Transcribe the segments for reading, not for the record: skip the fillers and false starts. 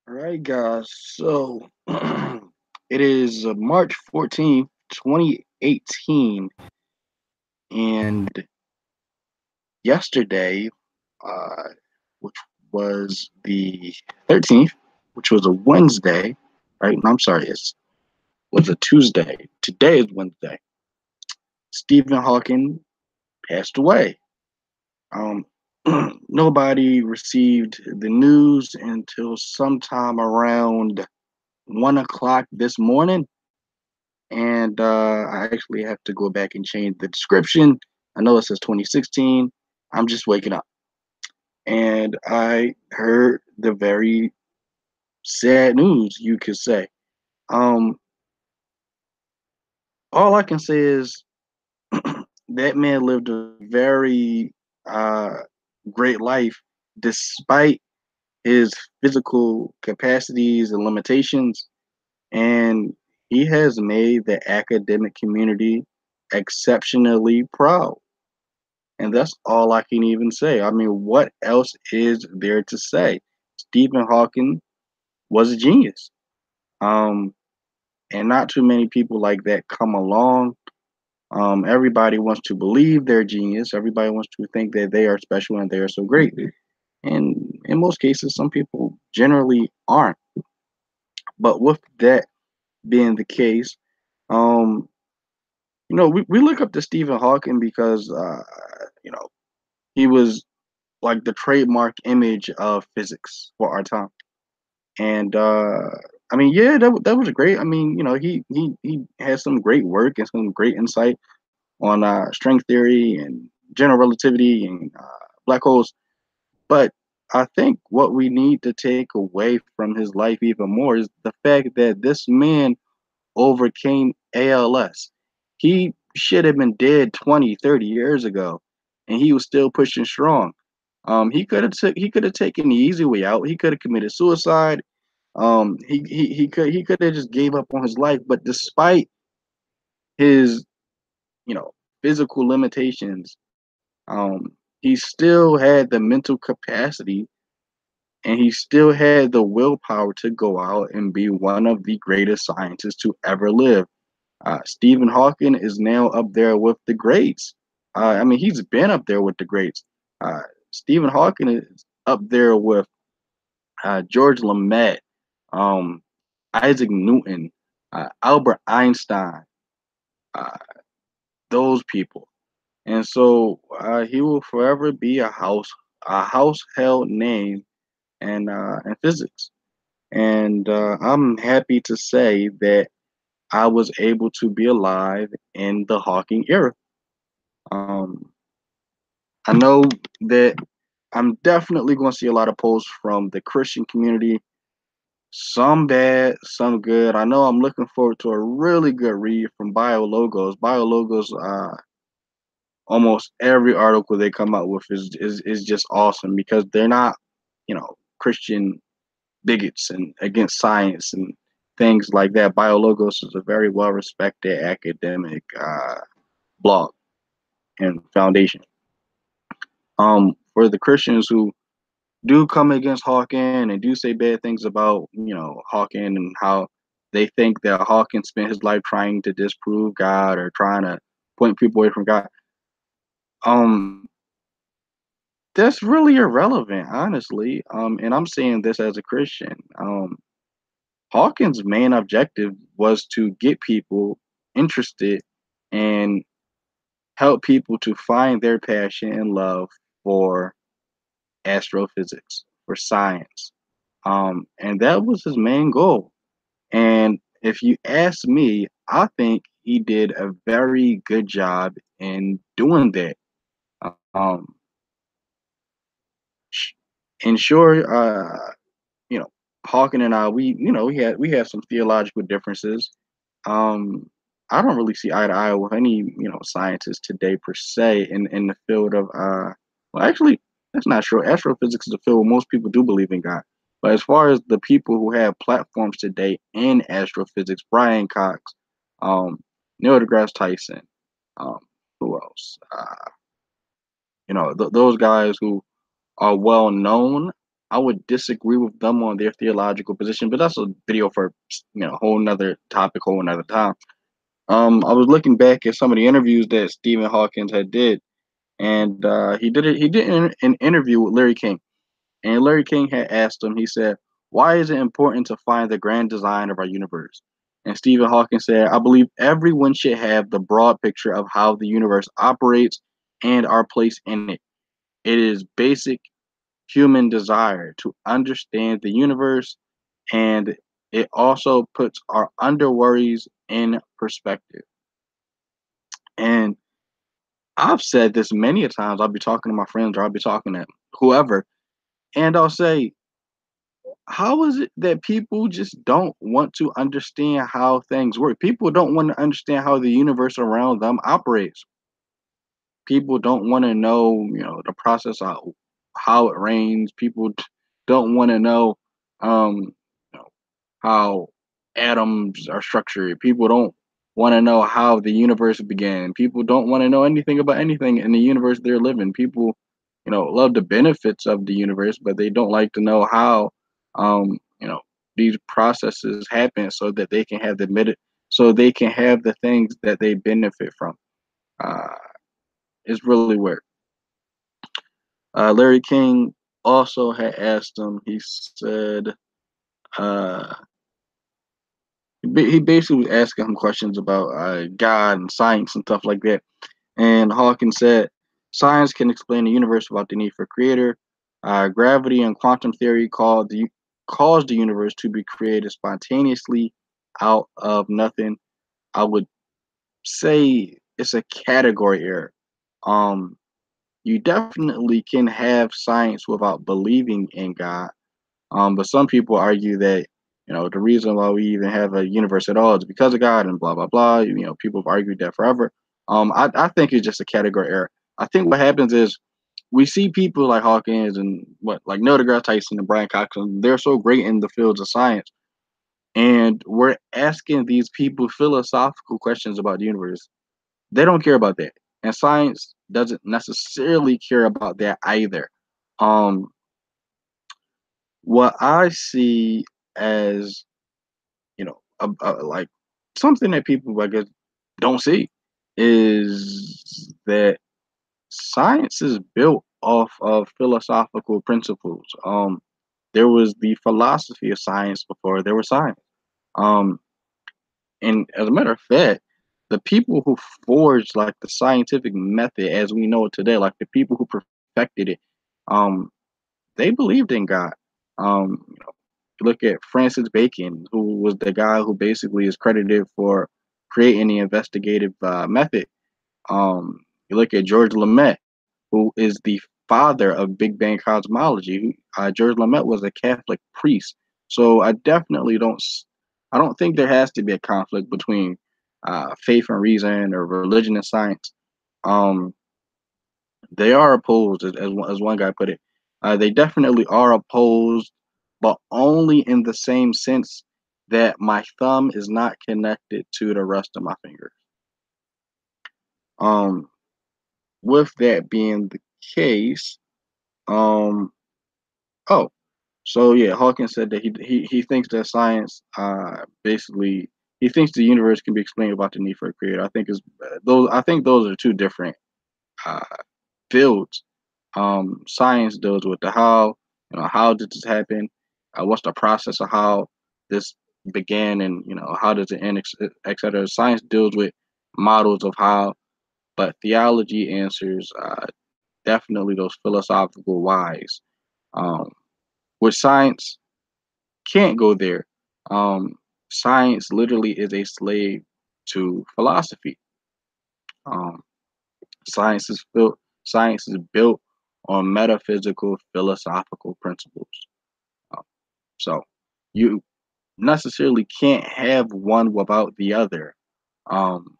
All right, guys. So it is March 14th, 2018, and yesterday, uh, which was the 13th, which was a Wednesday, right? No, I'm sorry, it was a Tuesday. Today is Wednesday. Stephen Hawking passed away. Um, Nobody received the news until sometime around 1 o'clock this morning. And I actually have to go back and change the description. I know it says 2016. I'm just waking up, and I heard the very sad news, you could say. Um, all I can say is that man lived a very uh, great life, despite his physical capacities and limitations, and he has made the academic community exceptionally proud. And that's all I can even say. I mean, what else is there to say? Stephen Hawking was a genius. Um, and not too many people like that come along. Everybody wants to believe they're genius. Everybody wants to think that they are special and they are so great. And in most cases, some people generally aren't. But with that being the case, um, we look up to Stephen Hawking because, he was like the trademark image of physics for our time. And I mean, yeah, that was great. I mean, he has some great work and some great insight on string theory and general relativity and black holes. But I think what we need to take away from his life even more is the fact that this man overcame ALS. He should have been dead 20, 30 years ago, and he was still pushing strong. He could have taken the easy way out. He could have committed suicide. He could have just gave up on his life. But despite his physical limitations, he still had the mental capacity, and he still had the willpower to go out and be one of the greatest scientists to ever live. Stephen Hawking is now up there with the greats. I mean, he's been up there with the greats. Uh, Stephen Hawking is up there with George Lamette, um, Isaac Newton, Albert Einstein, uh, those people. And so he will forever be a household name in physics. And I'm happy to say that I was able to be alive in the Hawking era. Um, I know that I'm definitely going to see a lot of posts from the Christian community, some bad, some good. I know I'm looking forward to a really good read from BioLogos. BioLogos, almost every article they come out with is just awesome because they're not, Christian bigots and against science and things like that. BioLogos is a very well respected academic blog and foundation. For the Christians who do come against Hawking and do say bad things about Hawking and how they think that Hawking spent his life trying to disprove God or trying to point people away from God. Um, that's really irrelevant, honestly. And I'm saying this as a Christian. Hawking's main objective was to get people interested and help people to find their passion and love for astrophysics, for science. And that was his main goal. And if you ask me, I think he did a very good job in doing that. Um, and sure, you know, Hawking and I, we had some theological differences. Um, I don't really see eye to eye with any scientists today per se in the field of well, actually, that's not true. Astrophysics is a field where most people do believe in God. But as far as the people who have platforms today in astrophysics, Brian Cox, um, Neil deGrasse Tyson, um, who else? Those guys who are well known. I would disagree with them on their theological position, but that's a video for a whole nother topic, whole another time. I was looking back at some of the interviews that Stephen Hawkins had did, and he did it. He did an interview with Larry King, and Larry King had asked him. He said, "Why is it important to find the grand design of our universe?" And Stephen Hawking said, "I believe everyone should have the broad picture of how the universe operates and our place in it. It is basic human desire to understand the universe, and it also puts our under worries in perspective." And I've said this many a times. I'll be talking to my friends or I'll be talking to whoever, and I'll say, how is it that people just don't want to understand how things work? People don't want to understand how the universe around them operates. People don't want to know, the process of how it rains. People don't want to know, you know, how atoms are structured. People don't want to know how the universe began. People don't want to know anything about anything in the universe they're living. People, love the benefits of the universe, but they don't like to know how, these processes happen so that they can have so they can have the things that they benefit from. Uh, it's really weird. Larry King also had asked him. He said, uh, he basically was asking him questions about God and science and stuff like that. And Hawkins said, "Science can explain the universe without the need for a creator. Gravity and quantum theory cause the universe to be created spontaneously out of nothing." I would say it's a category error. Um, you definitely can have science without believing in God. But some people argue that the reason why we even have a universe at all is because of God and blah blah blah. People have argued that forever. I think it's just a category error. I think what happens is we see people like Hawkins and like Neil deGrasse Tyson and Brian Cox, and they're so great in the fields of science, and we're asking these people philosophical questions about the universe. They don't care about that, and science doesn't necessarily care about that either. Um, what I see as like something that people I guess don't see is that science is built off of philosophical principles. There was the philosophy of science before there was science. Um, and as a matter of fact, the people who forged like the scientific method as we know it today, like the people who perfected it, um, they believed in God. Look at Francis Bacon, who was the guy who basically is credited for creating the investigative method. You look at George Lemaître, who is the father of Big Bang cosmology. George Lemaître was a Catholic priest, so I don't think there has to be a conflict between faith and reason or religion and science. Um, they are opposed, as one guy put it. They definitely are opposed, but only in the same sense that my thumb is not connected to the rest of my finger. Um, with that being the case, um, oh, so yeah, Hawkins said that he thinks that science, basically, he thinks the universe can be explained about the need for a creator. I think those are two different uh, fields. Science deals with the how, how did this happen? What's the process of how this began, and how does it end, etc. Science deals with models of how, but theology answers definitely those philosophical whys. Um, where science can't go there. Um, Science literally is a slave to philosophy. Um, Science is built. Science is built on metaphysical, philosophical principles. Um, so you necessarily can't have one without the other. Um,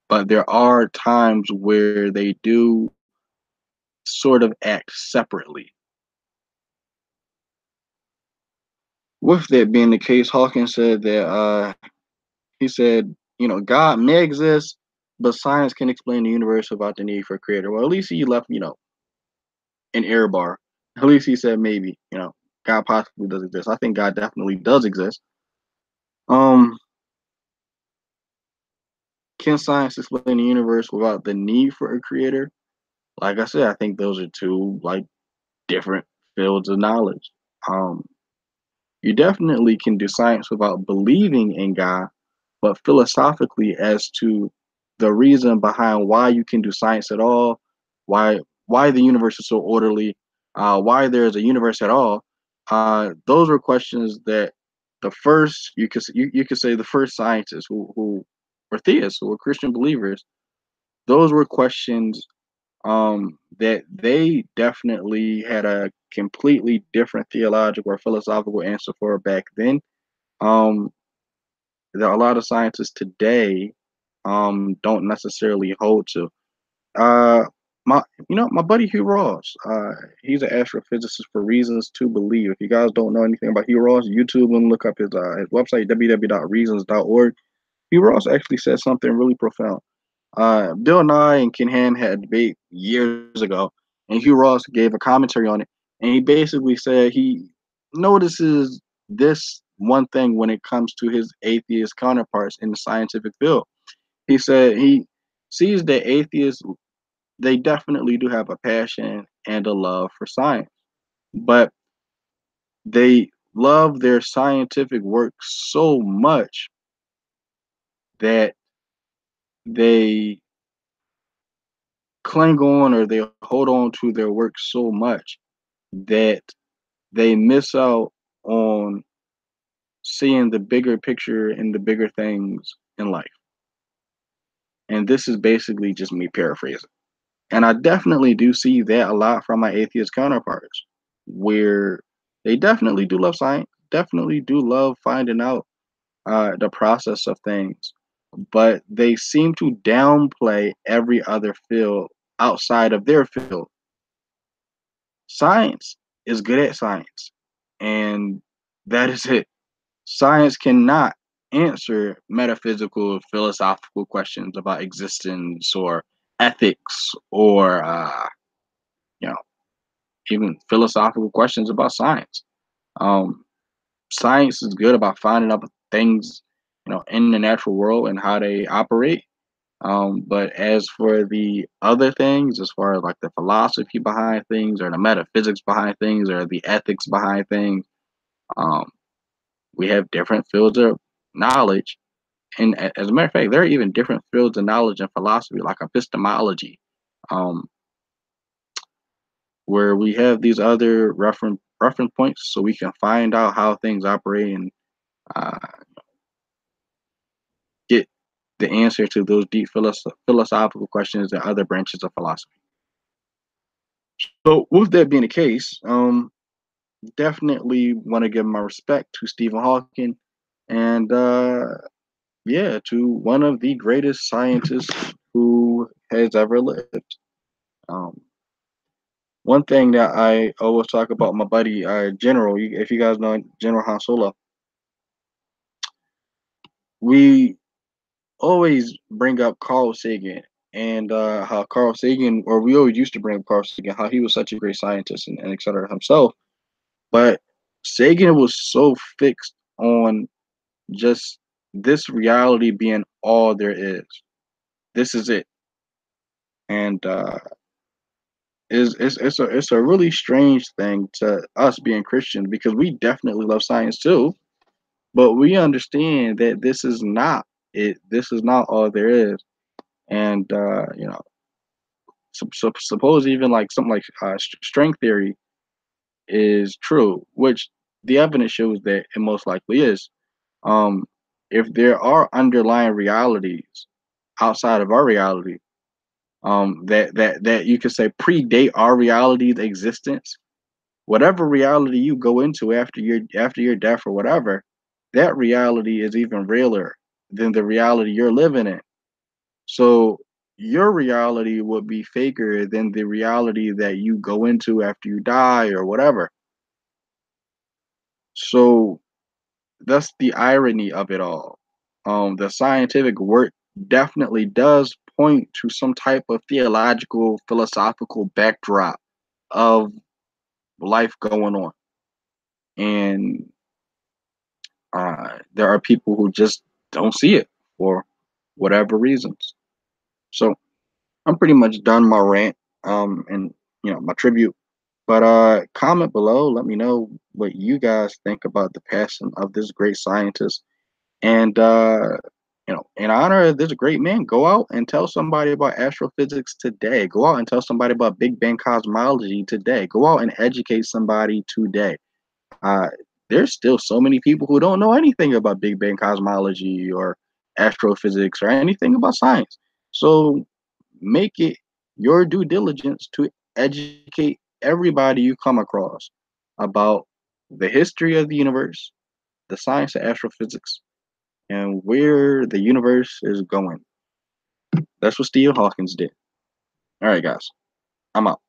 but there are times where they do sort of act separately. With that being the case, Hawkins said that he said, God may exist, but science can explain the universe without the need for a creator. Well, at least he left, an error bar. At least he said maybe, God possibly does exist. I think God definitely does exist. Um, can science explain the universe without the need for a creator? Like I said, I think those are two like different fields of knowledge. Um, you definitely can do science without believing in God, but philosophically, as to the reason behind why you can do science at all, why the universe is so orderly, why there's a universe at all, those were questions that the first you could say the first scientists who were theists, who were Christian believers, those were questions that they definitely had a completely different theological or philosophical answer for back then. Um, there are a lot of scientists today don't necessarily hold to. Uh, my my buddy Hugh Ross, he's an astrophysicist for Reasons to Believe. If you guys don't know anything about Hugh Ross, YouTube and look up his website www.reasons.org. Hugh Ross actually said something really profound. Bill Nye and Ken Ham had a debate years ago, and Hugh Ross gave a commentary on it, and he basically said he notices this one thing when it comes to his atheist counterparts in the scientific field. He said he sees that atheists, they definitely do have a passion and a love for science, but they love their scientific work so much that they cling on or they hold on to their work so much that they miss out on seeing the bigger picture and the bigger things in life. And this is basically just me paraphrasing. And I definitely do see that a lot from my atheist counterparts, where they definitely do love science, definitely do love finding out the process of things, but they seem to downplay every other field outside of their field. Science is good at science, and that is it. Science cannot answer metaphysical, philosophical questions about existence or ethics or you know even philosophical questions about science. Um, Science is good about finding out things in the natural world and how they operate. But as for the other things, as far as like the philosophy behind things or the metaphysics behind things or the ethics behind things, um, we have different fields of knowledge. And as a matter of fact, there are even different fields of knowledge in philosophy, like epistemology, um, where we have these other reference points so we can find out how things operate and uh, get the answer to those deep philosophical questions in other branches of philosophy. So, with that being the case, definitely want to give my respect to Stephen Hawking and yeah, to one of the greatest scientists who has ever lived. Um, One thing that I always talk about my buddy General, if you guys know General Han Solo, we always bring up Carl Sagan and how Carl Sagan, or we always used to bring up Carl Sagan, how he was such a great scientist and et cetera himself. But Sagan was so fixed on just this reality being all there is. This is it. And it's a really strange thing to us being Christians because we definitely love science too, but we understand that this is not it. This is not all there is. And suppose even like something like string theory is true, which the evidence shows that it most likely is. Um, if there are underlying realities outside of our reality, that you could say predate our reality's existence, whatever reality you go into after your death or whatever, that reality is even realer than the reality you're living in. So your reality would be faker than the reality that you go into after you die or whatever. So that's the irony of it all. The scientific work definitely does point to some type of theological, philosophical backdrop of life going on. and there are people who just don't see it for whatever reasons. So I'm pretty much done my rant, and my tribute. But comment below, let me know what you guys think about the passing of this great scientist. And in honor of this great man, go out and tell somebody about astrophysics today. Go out and tell somebody about Big Bang cosmology today. Go out and educate somebody today. Uh, there's still so many people who don't know anything about Big Bang cosmology or astrophysics or anything about science. So make it your due diligence to educate everybody you come across about the history of the universe, the science of astrophysics, and where the universe is going. That's what Stephen Hawkins did. All right, guys, I'm out.